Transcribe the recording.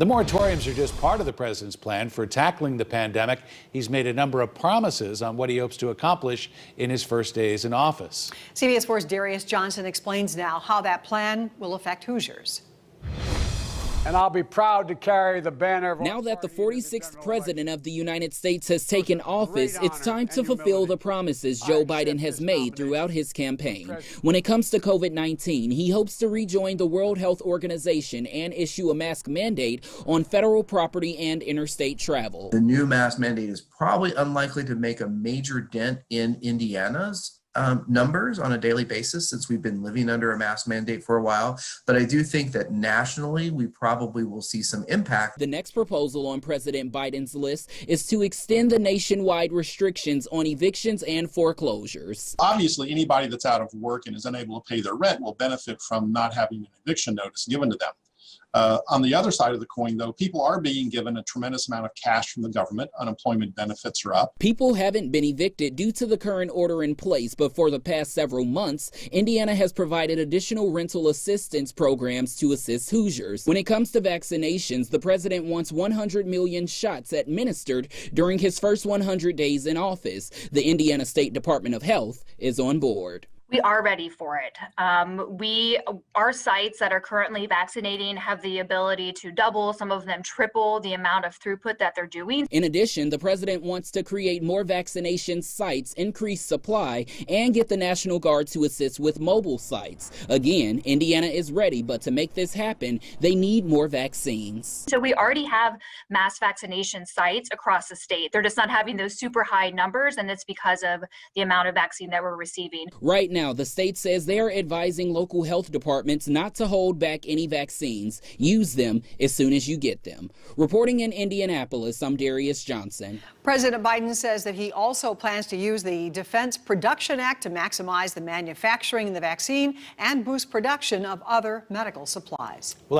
The moratoriums are just part of the president's plan for tackling the pandemic. He's made a number of promises on what he hopes to accomplish in his first days in office. CBS 4's Darius Johnson explains now how that plan will affect Hoosiers. And I'll be proud to carry the banner. Now that the 46th president of the United States has taken office, it's time to fulfill the promises Joe Biden has made throughout his campaign. When it comes to COVID-19, he hopes to rejoin the World Health Organization and issue a mask mandate on federal property and interstate travel. The new mask mandate is probably unlikely to make a major dent in Indiana's numbers on a daily basis, since we've been living under a mask mandate for a while. But I do think that nationally, we probably will see some impact. The next proposal on President Biden's list is to extend the nationwide restrictions on evictions and foreclosures. Obviously, anybody that's out of work and is unable to pay their rent will benefit from not having an eviction notice given to them. On the other side of the coin, though, people are being given a tremendous amount of cash from the government. Unemployment benefits are up. People haven't been evicted due to the current order in place, but for the past several months, Indiana has provided additional rental assistance programs to assist Hoosiers. When it comes to vaccinations, the president wants 100 million shots administered during his first 100 days in office. The Indiana State Department of Health is on board. We are ready for it. Our sites that are currently vaccinating have the ability to double, some of them triple the amount of throughput that they're doing. In addition, the president wants to create more vaccination sites, increase supply, and get the National Guard to assist with mobile sites. Again, Indiana is ready, but to make this happen, they need more vaccines. So we already have mass vaccination sites across the state. They're just not having those super high numbers, and it's because of the amount of vaccine that we're receiving. Right now, the state says they are advising local health departments not to hold back any vaccines. Use them as soon as you get them. Reporting in Indianapolis, I'm Darius Johnson. President Biden says that he also plans to use the Defense Production Act to maximize the manufacturing of the vaccine and boost production of other medical supplies. We'll have